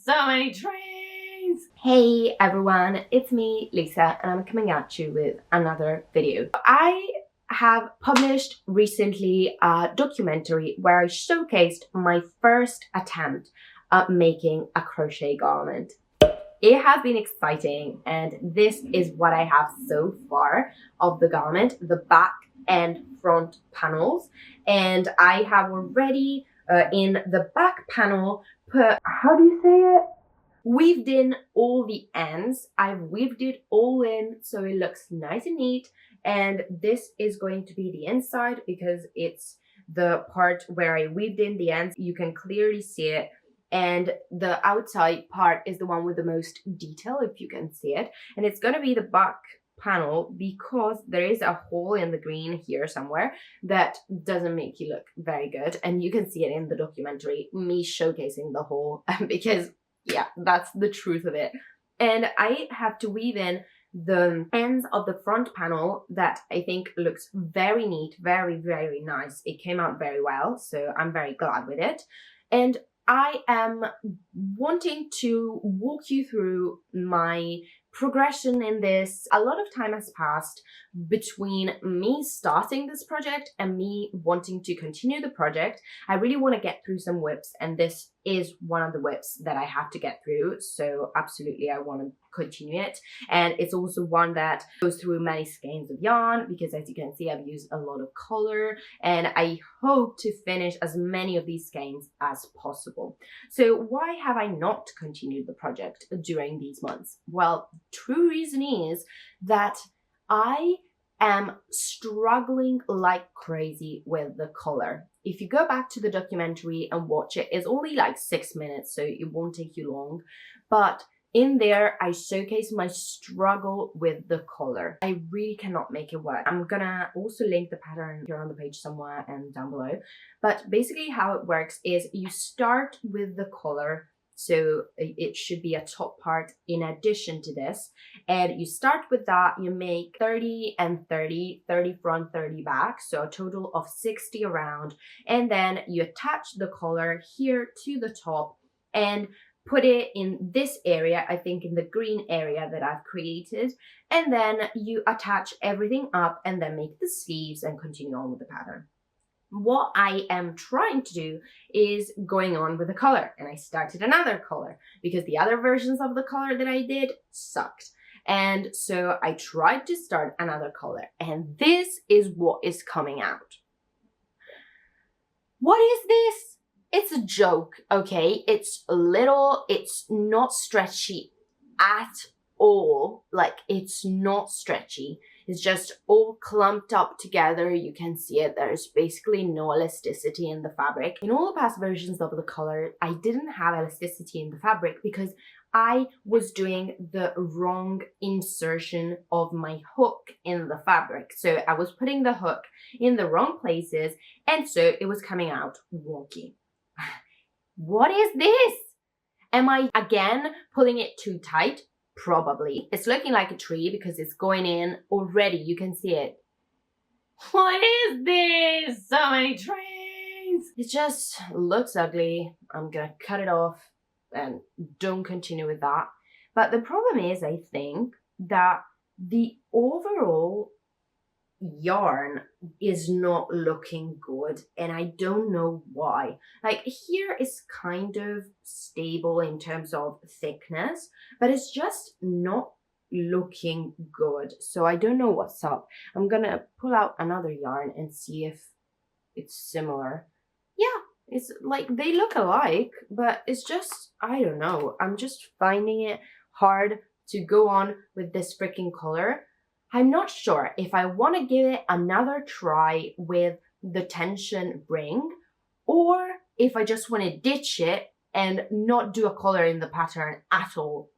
so many trains! Hey everyone, it's me, Lisa, and I'm coming at you with another video. I have published recently a documentary where I showcased my first attempt at making a crochet garment. It has been exciting, and this is what I have so far of the garment, the back and front panels. And I have already in the back panel put, how do you say it? Weaved in all the ends. I've weaved it all in so it looks nice and neat. And this is going to be the inside because it's the part where I weaved in the ends. You can clearly see it. And the outside part is the one with the most detail, if you can see it. And it's going to be the back panel because there is a hole in the green here somewhere that doesn't make you look very good. And you can see it in the documentary, me showcasing the hole, because yeah, that's the truth of it. And I have to weave in the ends of the front panel that I think looks very neat, very, very nice. It came out very well, so I'm very glad with it. And I am wanting to walk you through my progression in this. A lot of time has passed between me starting this project and me wanting to continue the project. I really want to get through some whips, and this is one of the whips that I have to get through. So absolutely, I want to continue it. And it's also one that goes through many skeins of yarn because, as you can see, I've used a lot of color, and I hope to finish as many of these skeins as possible. So why have I not continued the project during these months? Well, true reason is that I am struggling like crazy with the color. If you go back to the documentary and watch it, it's only like 6 minutes, so it won't take you long. But in there, I showcase my struggle with the color. I really cannot make it work. I'm gonna also link the pattern here on the page somewhere and down below. But basically how it works is you start with the color. So it should be a top part in addition to this. And you start with that, you make 30 and 30, 30 front, 30 back. So a total of 60 around. And then you attach the collar here to the top and put it in this area, I think in the green area that I've created. And then you attach everything up and then make the sleeves and continue on with the pattern. What I am trying to do is going on with the color, and I started another color because the other versions of the color that I did sucked. And so I tried to start another color, and this is what is coming out. What is this? It's a joke, okay? It's little, it's not stretchy at all. Like, it's not stretchy. It's just all clumped up together. You can see it. There's basically no elasticity in the fabric. In all the past versions of the color, I didn't have elasticity in the fabric because I was doing the wrong insertion of my hook in the fabric. So I was putting the hook in the wrong places, and so it was coming out wonky. What is this? Am I again pulling it too tight? Probably. It's looking like a tree because it's going in already. You can see it. What is this? So many trains. It just looks ugly. I'm gonna cut it off and don't continue with that. But the problem is, I think, that the overall yarn is not looking good, and I don't know why. Like, here is kind of stable in terms of thickness, but it's just not looking good. So I don't know what's up. I'm gonna pull out another yarn and see if it's similar. Yeah, it's like they look alike, but it's just, I don't know. I'm just finding it hard to go on with this freaking color. I'm not sure if I want to give it another try with the tension ring, or if I just want to ditch it and not do a color in the pattern at all.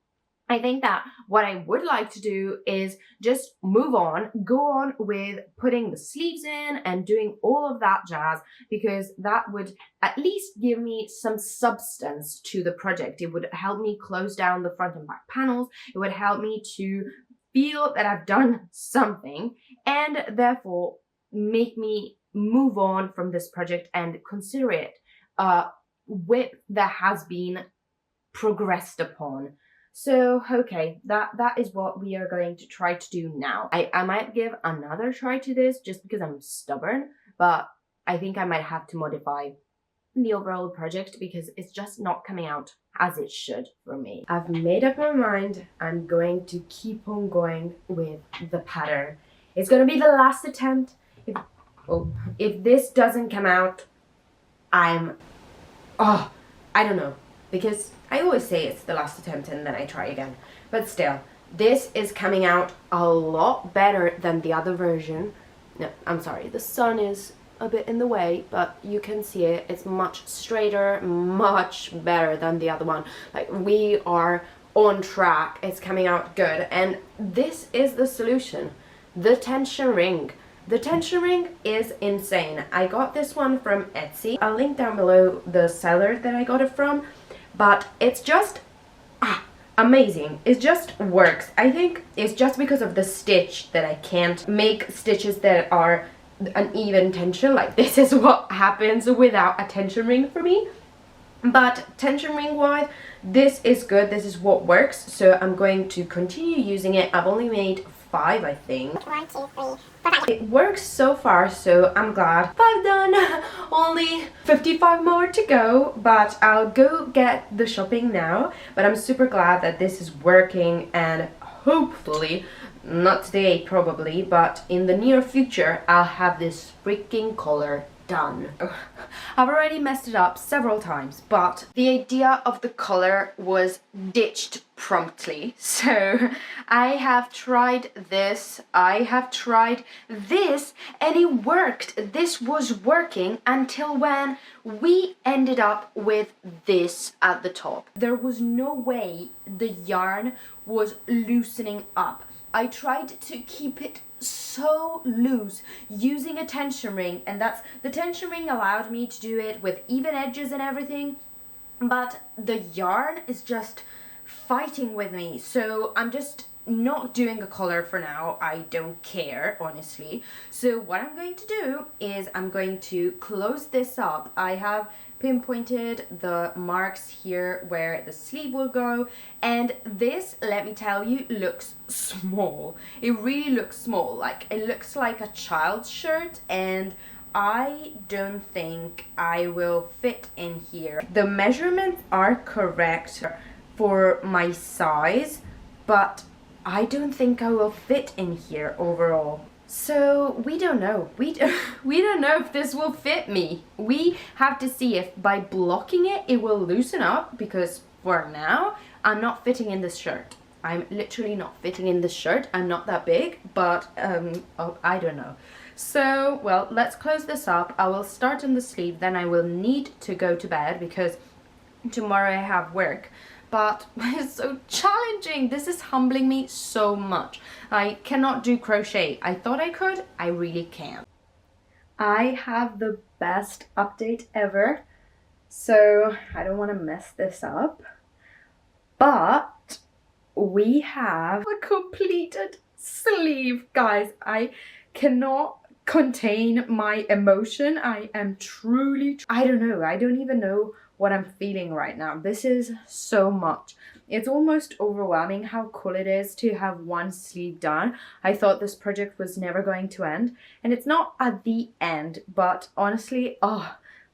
I think that what I would like to do is just move on, go on with putting the sleeves in and doing all of that jazz, because that would at least give me some substance to the project. It would help me close down the front and back panels. It would help me to feel that I've done something, and therefore make me move on from this project and consider it a whip that has been progressed upon. So okay, that is what we are going to try to do now. I might give another try to this just because I'm stubborn, but I think I might have to modify the overall project because it's just not coming out as it should for me. I've made up my mind. I'm going to keep on going with the pattern. It's gonna be the last attempt. If this doesn't come out, I don't know, because I always say it's the last attempt and then I try again. But still, this is coming out a lot better than the other version. No, I'm sorry, the sun is a bit in the way, but you can see it. It's much straighter, much better than the other one. Like, we are on track. It's coming out good. And this is the solution. The tension ring. The tension ring is insane. I got this one from Etsy. I'll link down below the seller that I got it from, but it's just amazing. It just works. I think it's just because of the stitch that I can't make stitches that are an even tension. Like, this is what happens without a tension ring for me. But tension ring wise, this is good. This is what works. So I'm going to continue using it. I've only made 5, I think. 1, 2, 3, 4, 5. It works so far, so I'm glad. 5 done. Only 55 more to go, but I'll go get the shopping now. But I'm super glad that this is working, and hopefully, not today probably, but in the near future, I'll have this freaking collar done. I've already messed it up several times, but the idea of the collar was ditched promptly. So I have tried this, I have tried this, and it worked. This was working until when we ended up with this at the top. There was no way the yarn was loosening up. I tried to keep it so loose using a tension ring, and the tension ring allowed me to do it with even edges and everything, but the yarn is just fighting with me. So I'm just not doing a collar for now. I don't care, honestly. So what I'm going to do is I'm going to close this up. I have pinpointed the marks here where the sleeve will go, and this, let me tell you, looks small. It really looks small. Like, it looks like a child's shirt, and I don't think I will fit in here. The measurements are correct for my size, but I don't think I will fit in here overall. So we don't know. We don't know if this will fit me. We have to see if by blocking it, it will loosen up, because for now, I'm not fitting in this shirt. I'm literally not fitting in this shirt. I'm not that big, but I don't know. So, well, let's close this up. I will start on the sleeve, then I will need to go to bed because tomorrow I have work. But it's so challenging. This is humbling me so much. I cannot do crochet. I thought I could. I really can't. I have the best update ever, so I don't want to mess this up. But we have a completed sleeve, guys. I cannot contain my emotion. I am truly, I don't know. I don't even know what I'm feeling right now. This is so much. It's almost overwhelming how cool it is to have one sleeve done. I thought this project was never going to end, and it's not at the end, but honestly,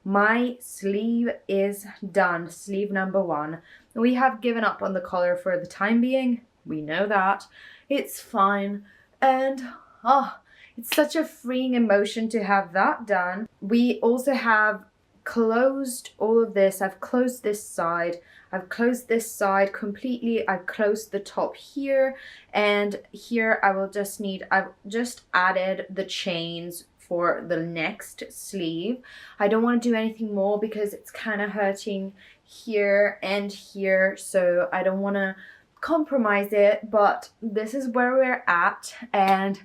my sleeve is done. Sleeve number 1. We have given up on the collar for the time being. We know that. It's fine. And it's such a freeing emotion to have that done. We also have closed all of this. I've closed this side. I've closed this side completely. I've closed the top here, and here I've just added the chains for the next sleeve. I don't want to do anything more because it's kind of hurting here and here, so I don't want to compromise it, but this is where we're at, and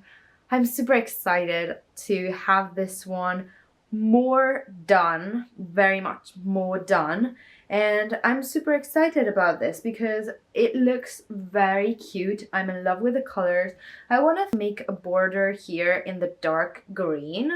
I'm super excited to have this one more done, very much more done, and I'm super excited about this because it looks very cute. I'm in love with the colors. I want to make a border here in the dark green,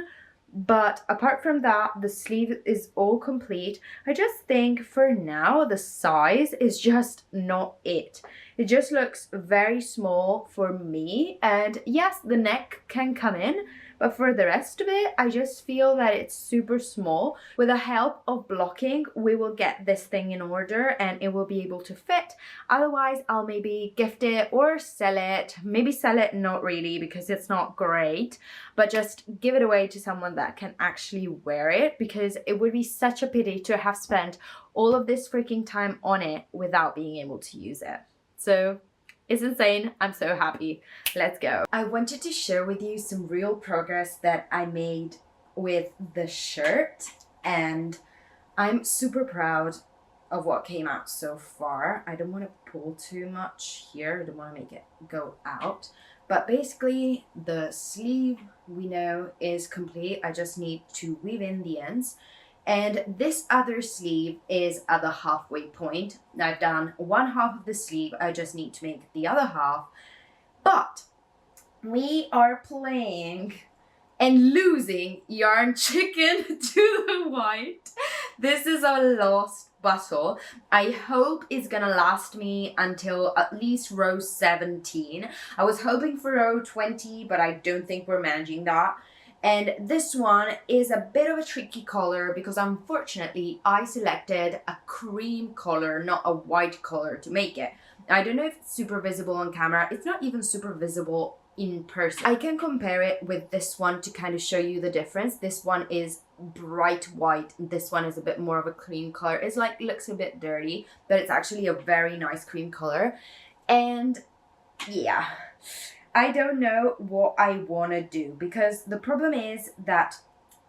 But apart from that, the sleeve is all complete. I just think for now the size is just not it. It just looks very small for me, and yes, the neck can come in, but for the rest of it, I just feel that it's super small. With the help of blocking, we will get this thing in order and it will be able to fit. Otherwise, I'll maybe gift it or sell it. Maybe sell it, not really, because it's not great, but just give it away to someone that can actually wear it, because it would be such a pity to have spent all of this freaking time on it without being able to use it. So it's insane. I'm so happy. Let's go. I wanted to share with you some real progress that I made with the shirt, and I'm super proud of what came out so far. I don't want to pull too much here. I don't want to make it go out. But basically the sleeve, we know, is complete. I just need to weave in the ends. And this other sleeve is at the halfway point. I've done one half of the sleeve. I just need to make the other half. But we are playing and losing yarn chicken to the white. This is a lost battle. I hope it's gonna last me until at least row 17. I was hoping for row 20, but I don't think we're managing that. And this one is a bit of a tricky color because unfortunately I selected a cream color, not a white color, to make it. I don't know if it's super visible on camera. It's not even super visible in person. I can compare it with this one to kind of show you the difference. This one is bright white. This one is a bit more of a cream color. It's like, looks a bit dirty, but it's actually a very nice cream color. And yeah, I don't know what I want to do, because the problem is that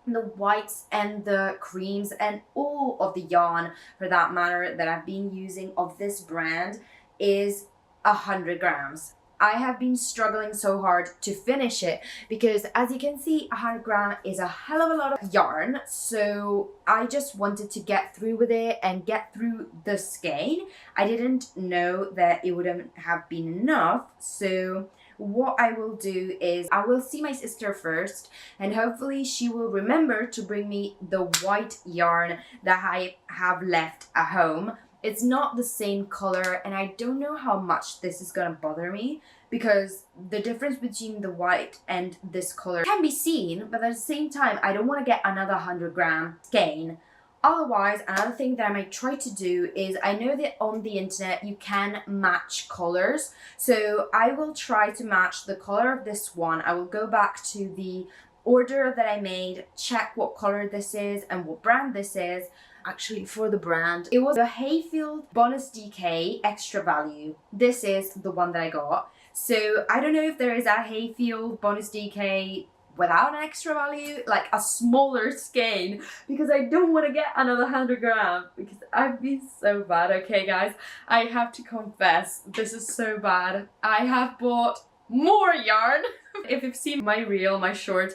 the whites and the creams and all of the yarn, for that matter, that I've been using of this brand is 100 grams. I have been struggling so hard to finish it because, as you can see, 100 grams is a hell of a lot of yarn. So I just wanted to get through with it and get through the skein. I didn't know that it wouldn't have been enough. So what I will do is I will see my sister first, and hopefully she will remember to bring me the white yarn that I have left at home. It's not the same color, and I don't know how much this is gonna bother me, because the difference between the white and this color can be seen, but at the same time I don't want to get another 100 gram skein. Otherwise, another thing that I might try to do is, I know that on the internet you can match colors, so I will try to match the color of this one. I will go back to the order that I made, check what color this is and what brand this is. Actually, for the brand, it was a Hayfield Bonus DK Extra Value. This is the one that I got. So I don't know if there is a Hayfield Bonus DK without an extra value, like a smaller skein, because I don't want to get another 100 grams, because I've been so bad. Okay guys, I have to confess, this is so bad. I have bought more yarn. If you've seen my reel, my short,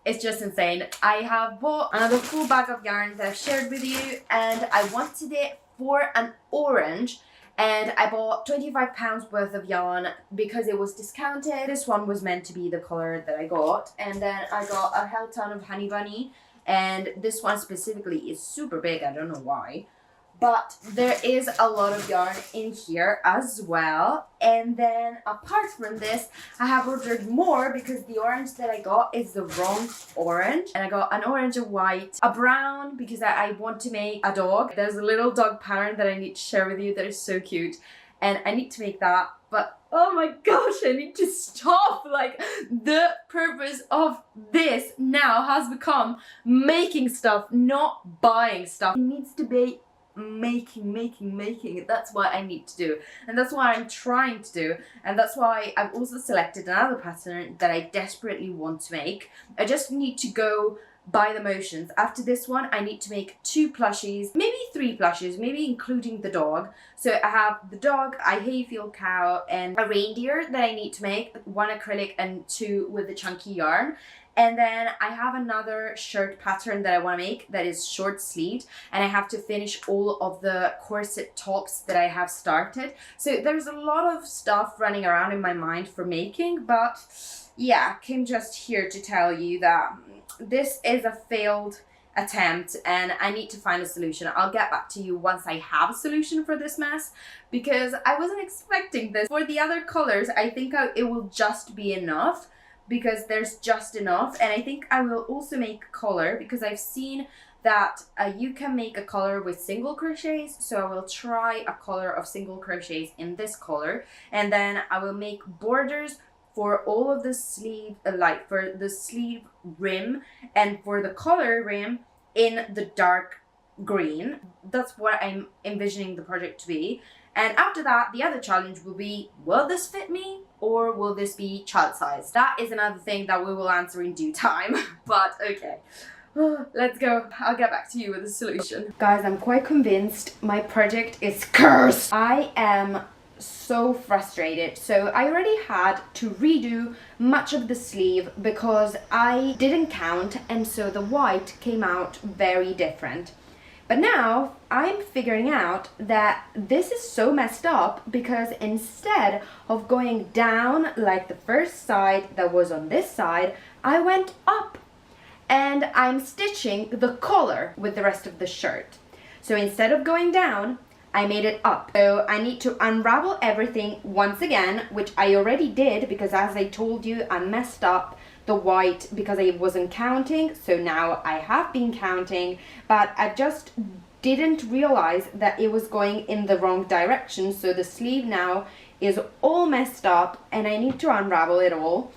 it's just insane. I have bought another full bag of yarn that I've shared with you, and I wanted it for an orange, and I bought £25 worth of yarn because it was discounted. This one was meant to be the color that I got, and then I got a hell ton of Honey Bunny, and this one specifically is super big. I don't know why. But there is a lot of yarn in here as well. And then apart from this, I have ordered more because the orange that I got is the wrong orange. And I got an orange, a white, a brown, because I want to make a dog. There's a little dog pattern that I need to share with you that is so cute. And I need to make that. But oh my gosh, I need to stop. Like, the purpose of this now has become making stuff, not buying stuff. It needs to be making. That's what I need to do, and that's what I'm trying to do, and that's why I've also selected another pattern that I desperately want to make. I just need to go by the motions. After this one, I need to make 2 plushies, maybe 3 plushies, maybe including the dog. So I have the dog, a Hayfield cow, and a reindeer that I need to make, 1 acrylic and 2 with the chunky yarn. And then I have another shirt pattern that I want to make that is short sleeved, and I have to finish all of the corset tops that I have started. So there's a lot of stuff running around in my mind for making, but yeah, came just here to tell you that this is a failed attempt and I need to find a solution. I'll get back to you once I have a solution for this mess, because I wasn't expecting this. For the other colors, I think it will just be enough, because there's just enough. And I think I will also make a color, because I've seen that you can make a color with single crochets, so I will try a color of single crochets in this color, and then I will make borders for all of the sleeve, like for the sleeve rim and for the collar rim in the dark green. That's what I'm envisioning the project to be. And after that, the other challenge will be, will this fit me or will this be child size? That is another thing that we will answer in due time, but okay. Let's go. I'll get back to you with a solution. Guys, I'm quite convinced my project is cursed. I am so frustrated. So I already had to redo much of the sleeve because I didn't count, and so the white came out very different. But now I'm figuring out that this is so messed up because instead of going down like the first side that was on this side, I went up. And I'm stitching the collar with the rest of the shirt. So instead of going down, I made it up. So I need to unravel everything once again, which I already did because, as I told you, I messed up the white because I wasn't counting. So now I have been counting, but I just didn't realize that it was going in the wrong direction. So the sleeve now is all messed up and I need to unravel it all.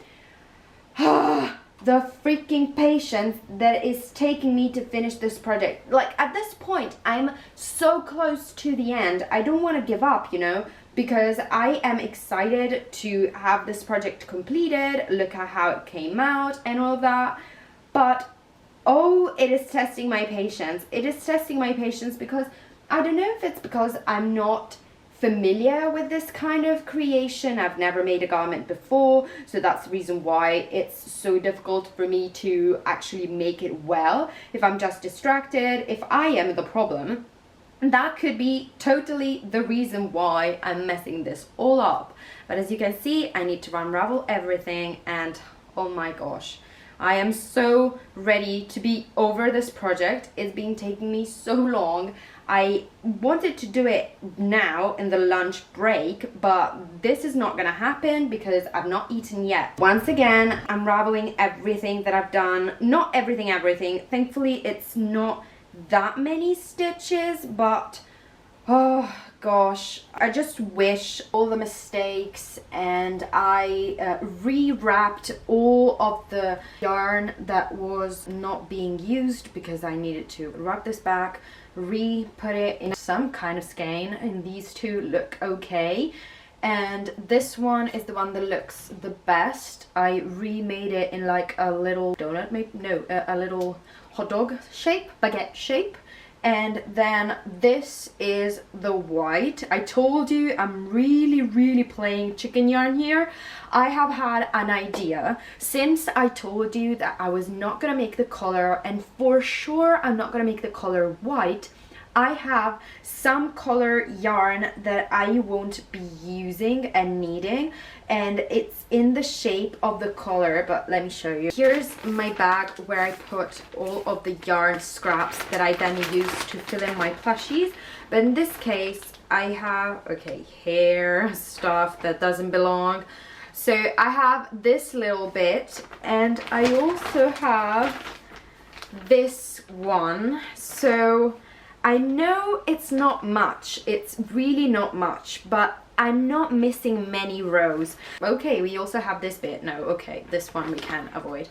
The freaking patience that is taking me to finish this project. Like, at this point, I'm so close to the end. I don't want to give up, you know, because I am excited to have this project completed, look at how it came out and all of that. But, oh, it is testing my patience. It is testing my patience because I don't know if it's because I'm not familiar with this kind of creation. I've never made a garment before, so that's the reason why it's so difficult for me to actually make it well. If I'm just distracted, if I am the problem, that could be totally the reason why I'm messing this all up. But as you can see, I need to unravel everything, and oh my gosh, I am so ready to be over this project. It's been taking me so long. I wanted to do it now in the lunch break, but this is not gonna happen because I've not eaten yet. Once again, unraveling everything that I've done. Not everything. Thankfully, it's not that many stitches, but oh gosh, I just wish all the mistakes, and I rewrapped all of the yarn that was not being used because I needed to wrap this back, re-put it in some kind of skein, and these two look okay. And this one is the one that looks the best. I remade it in like a little donut, maybe, no, a little hot dog shape, baguette shape. And then this is the white. I told you I'm really playing chicken yarn here. I have had an idea since I told you that I was not gonna make the color, and for sure I'm not gonna make the color white. I have some color yarn that I won't be using and needing, and it's in the shape of the color, but let me show you. Here's my bag where I put all of the yarn scraps that I then use to fill in my plushies. But in this case, I have, okay, hair stuff that doesn't belong. So I have this little bit, and I also have this one. So I know it's not much, it's really not much, but I'm not missing many rows. Okay, we also have this bit. No, okay, this one we can avoid.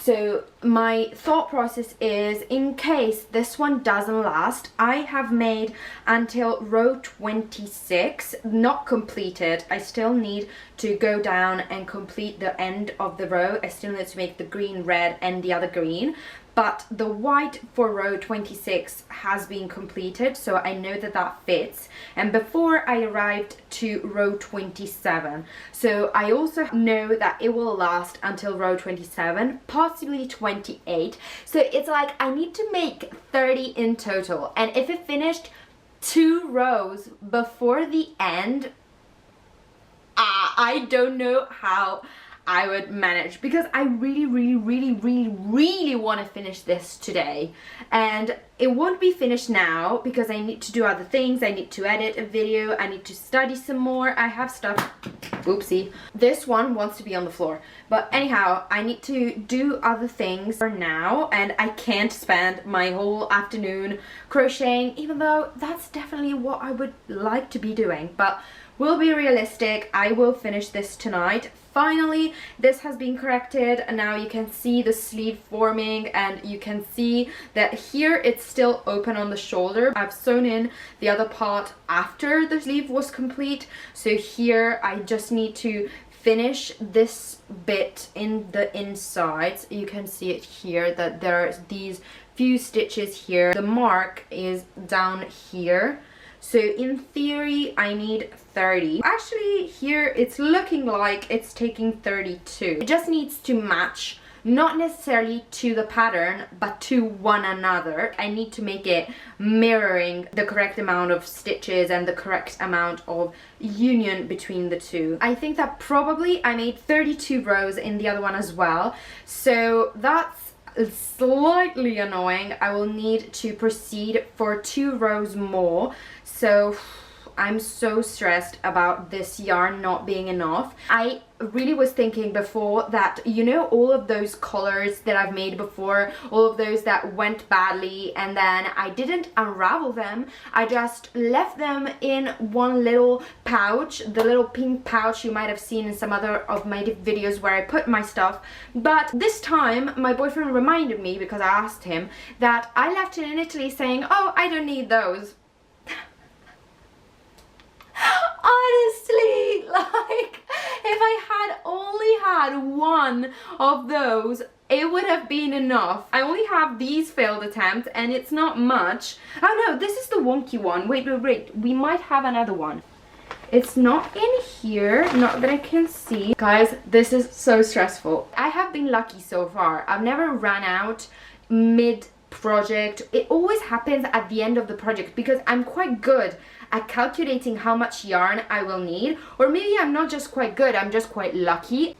So my thought process is, in case this one doesn't last, I have made until row 26, not completed. I still need to go down and complete the end of the row. I still need to make the green red and the other green. But the white for row 26 has been completed, so I know that that fits. And before I arrived to row 27. So I also know that it will last until row 27, possibly 28. So it's like I need to make 30 in total. And if it finished 2 rows before the end, I don't know how I would manage, because I really want to finish this today. And it won't be finished now because I need to do other things. I need to edit a video, I need to study some more, I have stuff. Oopsie. This one wants to be on the floor. But anyhow, I need to do other things for now, and I can't spend my whole afternoon crocheting, even though that's definitely what I would like to be doing. But we'll be realistic, I will finish this tonight. Finally, this has been corrected, and now you can see the sleeve forming, and you can see that here it's still open on the shoulder. I've sewn in the other part after the sleeve was complete, so here I just need to finish this bit in the inside. You can see it here that there's these few stitches here. The mark is down here. So in theory, I need 30. Actually, here it's looking like it's taking 32. It just needs to match, not necessarily to the pattern, but to one another. I need to make it mirroring the correct amount of stitches and the correct amount of union between the two. I think that probably I made 32 rows in the other one as well. So that's slightly annoying. I will need to proceed for 2 rows more. So I'm so stressed about this yarn not being enough. I really was thinking before that, you know, all of those colors that I've made before, all of those that went badly and then I didn't unravel them, I just left them in one little pouch, the little pink pouch you might have seen in some other of my videos where I put my stuff. But this time my boyfriend reminded me, because I asked him, that I left it in Italy, saying, oh, I don't need those. Honestly, like, if I had only had one of those, it would have been enough. I only have these failed attempts, and it's not much. Oh no, this is the wonky one. Wait, we might have another one. It's not in here, not that I can see. Guys, this is so stressful. I have been lucky so far. I've never run out mid-project. It always happens at the end of the project, because I'm quite good at calculating how much yarn I will need. Or maybe I'm not just quite good, I'm just quite lucky.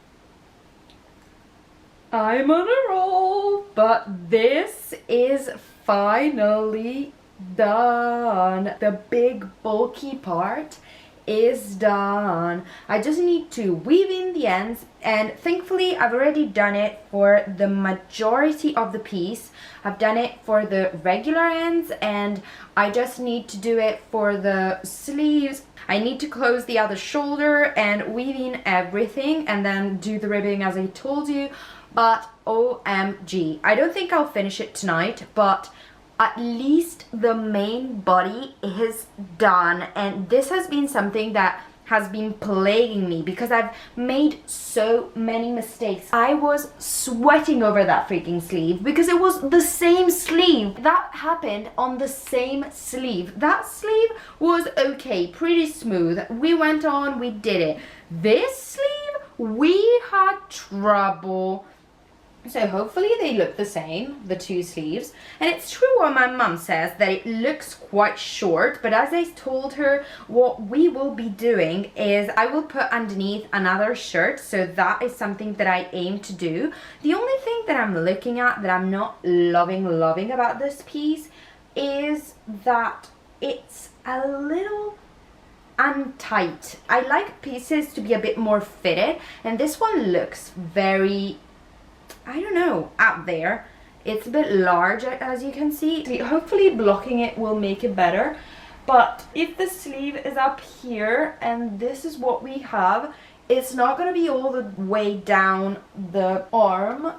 I'm on a roll. But this is finally done. The big bulky part is done. I just need to weave in the ends, and thankfully I've already done it for the majority of the piece. I've done it for the regular ends, and I just need to do it for the sleeves. I need to close the other shoulder and weave in everything, and then do the ribbing as I told you. But OMG, I don't think I'll finish it tonight, but at least the main body is done. And this has been something that has been plaguing me, because I've made so many mistakes. I was sweating over that freaking sleeve because it was the same sleeve. That happened on the same sleeve. That sleeve was okay, pretty smooth. We went on, we did it. This sleeve, we had trouble. So hopefully they look the same, the two sleeves. And it's true what my mum says, that it looks quite short, but as I told her, what we will be doing is I will put underneath another shirt, so that is something that I aim to do. The only thing that I'm looking at that I'm not loving about this piece is that it's a little untight. I like pieces to be a bit more fitted, and this one looks very, I don't know, out there. It's a bit large, as you can see. Hopefully blocking it will make it better. But if the sleeve is up here and this is what we have, it's not going to be all the way down the arm.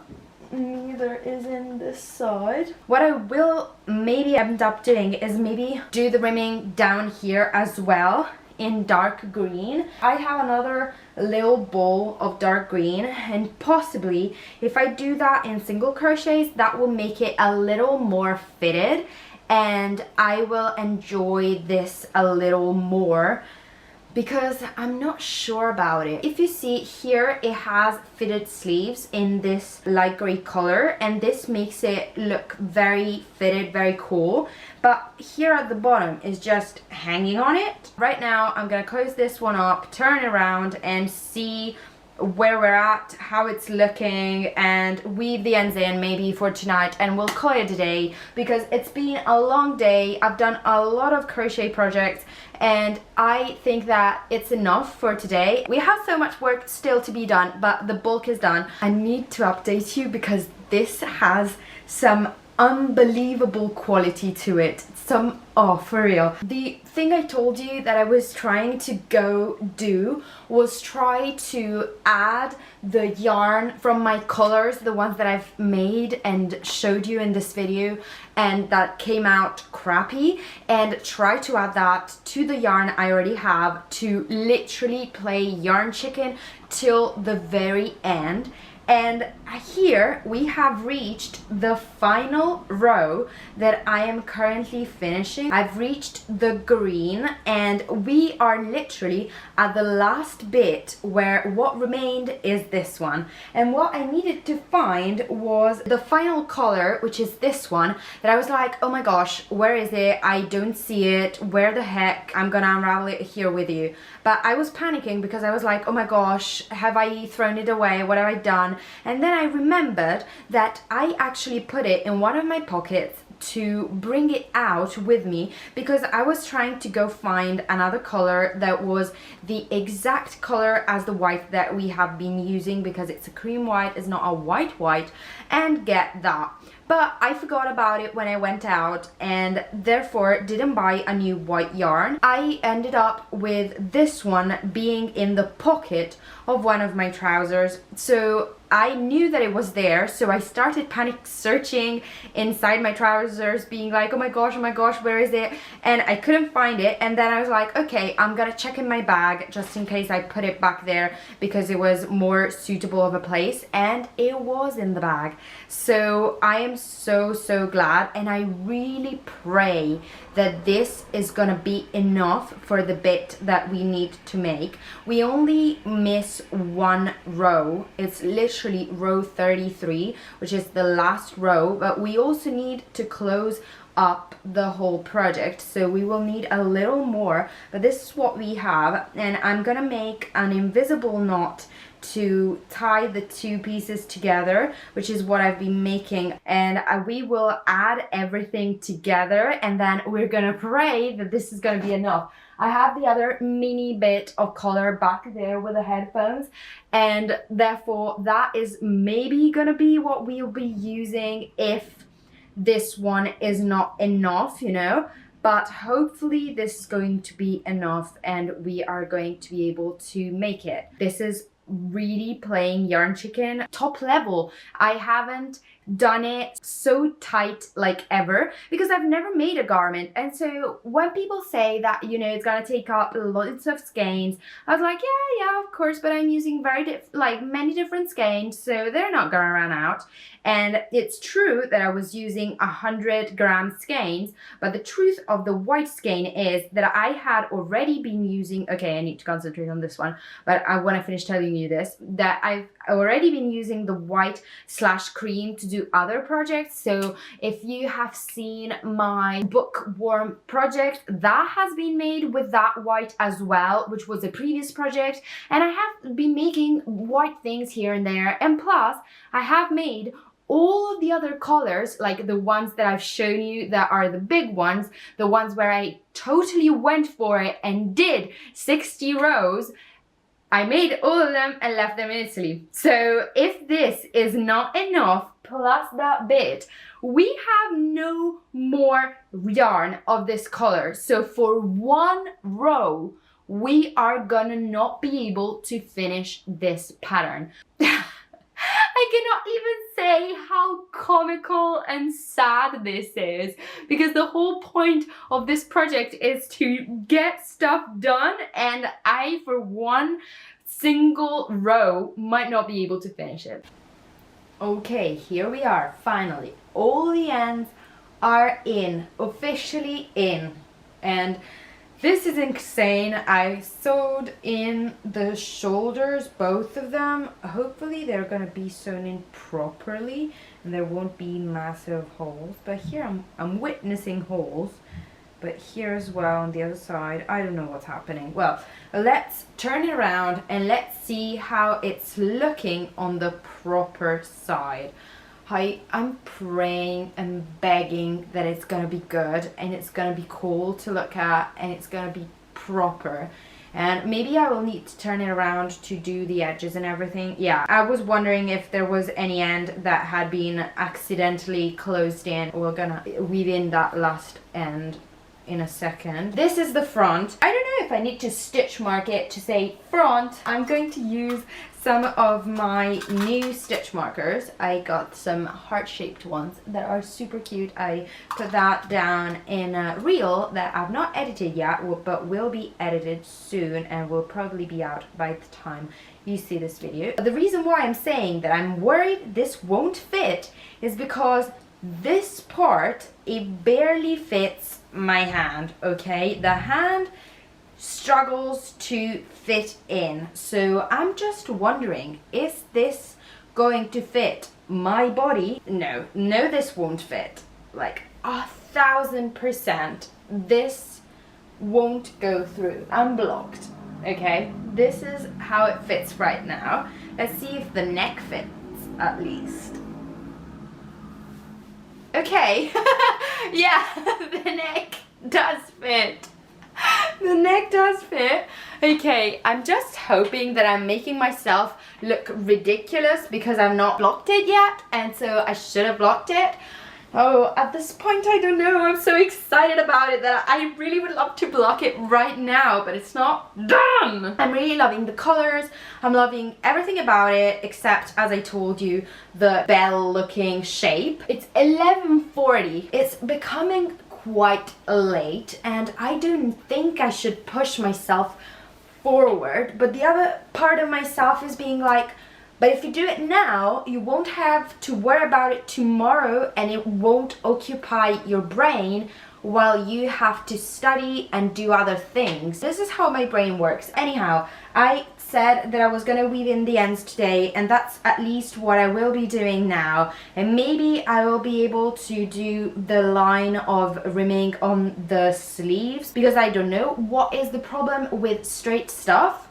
Neither is in this side. What I will maybe end up doing is maybe do the rimming down here as well in dark green. I have another little bowl of dark green, and possibly if I do that in single crochets, that will make it a little more fitted, and I will enjoy this a little more, because I'm not sure about it. If you see here, it has fitted sleeves in this light gray color, and this makes it look very fitted, very cool. But here at the bottom is just hanging on it. Right now, I'm gonna close this one up, turn around, and see where we're at, how it's looking, and weave the ends in maybe for tonight, and we'll call it a day because it's been a long day. I've done a lot of crochet projects and I think that it's enough for today. We have so much work still to be done, but the bulk is done. I need to update you because this has some unbelievable quality to it. Oh, for real. The thing I told you that I was trying to go do was try to add the yarn from my colors, the ones that I've made and showed you in this video and that came out crappy, and try to add that to the yarn I already have to literally play yarn chicken till the very end. And here we have reached the final row that I am currently finishing. I've reached the green and we are literally at the last bit where what remained is this one. And what I needed to find was the final color, which is this one, that I was like, oh my gosh, where is it? I don't see it. Where the heck? I'm gonna unravel it here with you. But I was panicking because I was like, oh my gosh, have I thrown it away? What have I done? And then I remembered that I actually put it in one of my pockets to bring it out with me because I was trying to go find another color that was the exact color as the white that we have been using, because it's a cream white, it's not a white, and get that. But I forgot about it when I went out and therefore didn't buy a new white yarn. I ended up with this one being in the pocket of one of my trousers. So I knew that it was there, so I started panic searching inside my trousers, being like, oh my gosh, where is it? And I couldn't find it. And then I was like, okay, I'm gonna check in my bag just in case I put it back there because it was more suitable of a place, and it was in the bag. So I am so glad, and I really pray that this is gonna be enough for the bit that we need to make. We only miss one row. It's literally row 33, which is the last row, but we also need to close up the whole project, so we will need a little more, but this is what we have. And I'm gonna make an invisible knot to tie the two pieces together, which is what I've been making, and we will add everything together and then we're gonna pray that this is gonna be enough. I have the other mini bit of color back there with the headphones, and therefore that is maybe gonna be what we'll be using if this one is not enough, you know. But hopefully this is going to be enough and we are going to be able to make it. This is really playing yarn chicken top level. I haven't done it so tight like ever because I've never made a garment, and so when people say that, you know, it's gonna take up loads of skeins, I was like, yeah, of course, but I'm using many different skeins, so they're not gonna run out. And it's true that I was using 100-gram skeins, but the truth of the white skein is that I had already been using, okay, I need to concentrate on this one, but I want to finish telling you this, that I've already been using the white / cream to do other projects. So if you have seen my bookworm project, that has been made with that white as well, which was a previous project, and I have been making white things here and there, and plus I have made all of the other colors, like the ones that I've shown you that are the big ones, the ones where I totally went for it and did 60 rows, I made all of them and left them in Italy. So if this is not enough, plus that bit, we have no more yarn of this color. So for one row, we are gonna not be able to finish this pattern. I cannot even say how comical and sad this is, because the whole point of this project is to get stuff done, and I, for one single row, might not be able to finish it. Okay, here we are, finally. All the ends are in, officially in, and this is insane. I sewed in the shoulders, both of them. Hopefully they're gonna be sewn in properly and there won't be massive holes. But here I'm witnessing holes. but here as well on the other side. I don't know what's happening. Well, let's turn it around and let's see how it's looking on the proper side. I'm praying and begging that it's gonna be good and it's gonna be cool to look at and it's gonna be proper. And maybe I will need to turn it around to do the edges and everything. Yeah, I was wondering if there was any end that had been accidentally closed in. We're gonna weave in that last end in a second. This is the front. I don't know if I need to stitch mark it to say front. I'm going to use some of my new stitch markers. I got some heart-shaped ones that are super cute. I put that down in a reel that I've not edited yet, but will be edited soon and will probably be out by the time you see this video. The reason why I'm saying that I'm worried this won't fit is because this part, it barely fits my hand, okay? The hand struggles to fit in. So I'm just wondering, is this going to fit my body? No, this won't fit. Like 1000%, this won't go through. I'm blocked, okay? This is how it fits right now. Let's see if the neck fits at least. Okay, yeah, the neck does fit. The neck does fit. Okay, I'm just hoping that I'm making myself look ridiculous because I've not blocked it yet, and so I should have blocked it. Oh, at this point, I don't know. I'm so excited about it that I really would love to block it right now, but it's not done. I'm really loving the colors. I'm loving everything about it, except, as I told you, the bell-looking shape. It's 11:40. It's becoming quite late, and I don't think I should push myself forward, but the other part of myself is being like, but if you do it now, you won't have to worry about it tomorrow and it won't occupy your brain while you have to study and do other things. This is how my brain works. Anyhow, I said that I was gonna weave in the ends today, and that's at least what I will be doing now. And maybe I will be able to do the line of rimming on the sleeves, because I don't know what is the problem with straight stuff.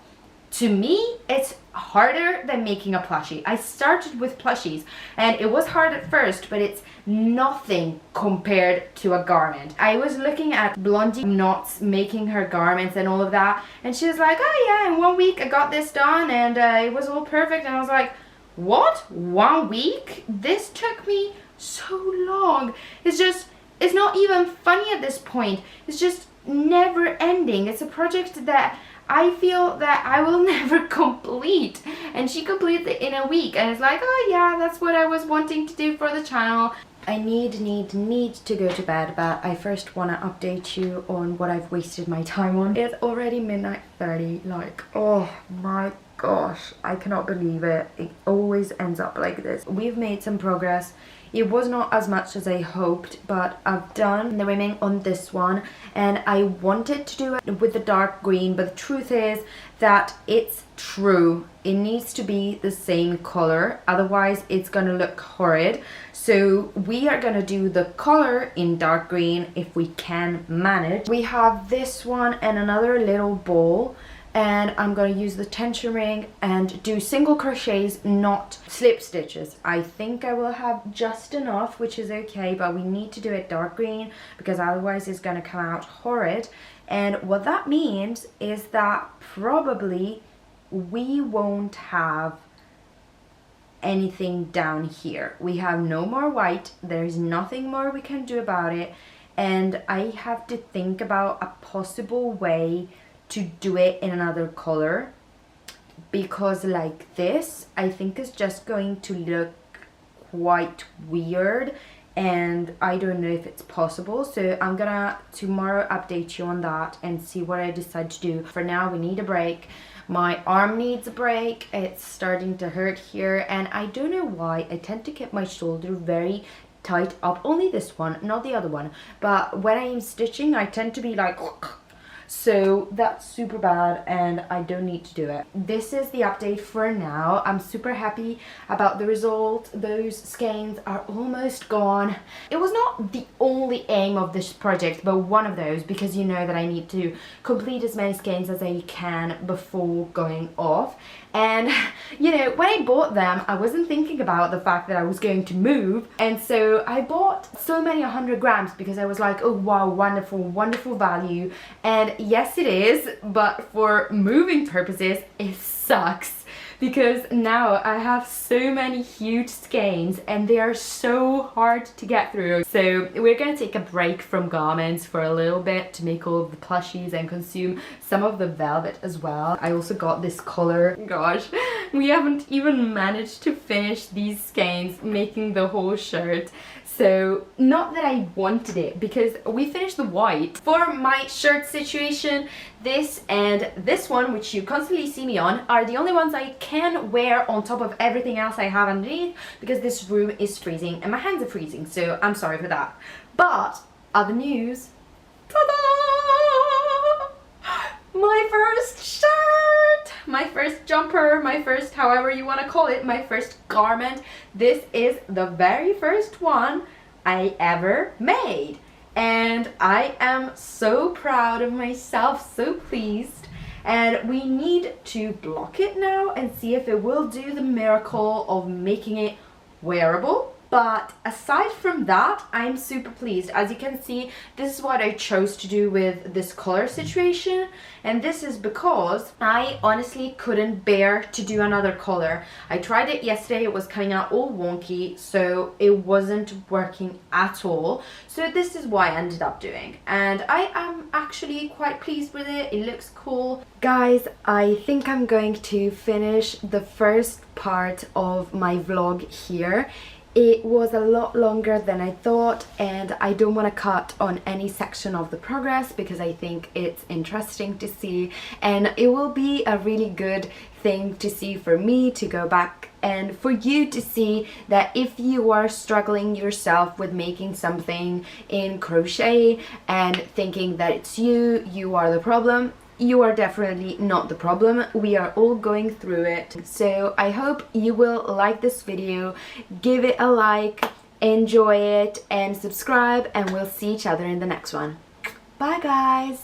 To me, it's harder than making a plushie. I started with plushies and it was hard at first, but it's nothing compared to a garment. I was looking at Blondie Knots making her garments and all of that, and she was like, oh yeah, in 1 week I got this done and it was all perfect. And I was like, what? 1 week? This took me so long. It's not even funny at this point. It's just never ending. It's a project that I feel that I will never complete, and she completed it in a week, and it's like, oh yeah, that's what I was wanting to do for the channel. I need to go to bed, but I first want to update you on what I've wasted my time on. It's already midnight 30, like, oh my gosh, I cannot believe it. It always ends up like this. We've made some progress. It was not as much as I hoped, but I've done the rimming on this one, and I wanted to do it with the dark green, but the truth is that it's true. It needs to be the same color, otherwise it's gonna look horrid. So we are gonna do the color in dark green if we can manage. We have this one and another little ball, and I'm going to use the tension ring and do single crochets, not slip stitches. I think I will have just enough, which is okay, but we need to do it dark green because otherwise it's going to come out horrid. And what that means is that probably we won't have anything down here. We have no more white. There's nothing more we can do about it, and I have to think about a possible way to do it in another color, because like this I think is just going to look quite weird, and I don't know if it's possible. So I'm gonna tomorrow update you on that and see what I decide to do. For now, we need a break. My arm needs a break. It's starting to hurt here, and I don't know why I tend to keep my shoulder very tight up, only this one, not the other one, but when I'm stitching I tend to be like so that's super bad and I don't need to do it. This is the update for now. I'm super happy about the result. Those skeins are almost gone. It was not the only aim of this project, but one of those, because you know that I need to complete as many skeins as I can before going off. And you know, when I bought them, I wasn't thinking about the fact that I was going to move, and so I bought so many 100 grams because I was like, oh wow, wonderful, wonderful value. And yes, it is, but for moving purposes, it sucks. Because now I have so many huge skeins and they are so hard to get through. So we're gonna take a break from garments for a little bit to make all of the plushies and consume some of the velvet as well. I also got this color. Gosh, we haven't even managed to finish these skeins making the whole shirt. So not that I wanted it, because we finished the white. For my shirt situation, this and this one, which you constantly see me on, are the only ones I can wear on top of everything else I have underneath, because this room is freezing and my hands are freezing, so I'm sorry for that. But other news, ta-da! My first shirt! My first jumper, my first, however you want to call it, my first garment. This is the very first one I ever made. And I am so proud of myself, so pleased. And we need to block it now and see if it will do the miracle of making it wearable. But aside from that, I'm super pleased. As you can see, this is what I chose to do with this color situation, and this is because I honestly couldn't bear to do another color. I tried it yesterday, it was coming out all wonky, so it wasn't working at all. So this is what I ended up doing, and I am actually quite pleased with it. It looks cool. Guys, I think I'm going to finish the first part of my vlog here. It was a lot longer than I thought, and I don't want to cut on any section of the progress because I think it's interesting to see, and it will be a really good thing to see for me to go back and for you to see that if you are struggling yourself with making something in crochet and thinking that it's you are the problem. You are definitely not the problem. We are all going through it. So I hope you will like this video, give it a like, enjoy it, and subscribe, and we'll see each other in the next one. Bye guys!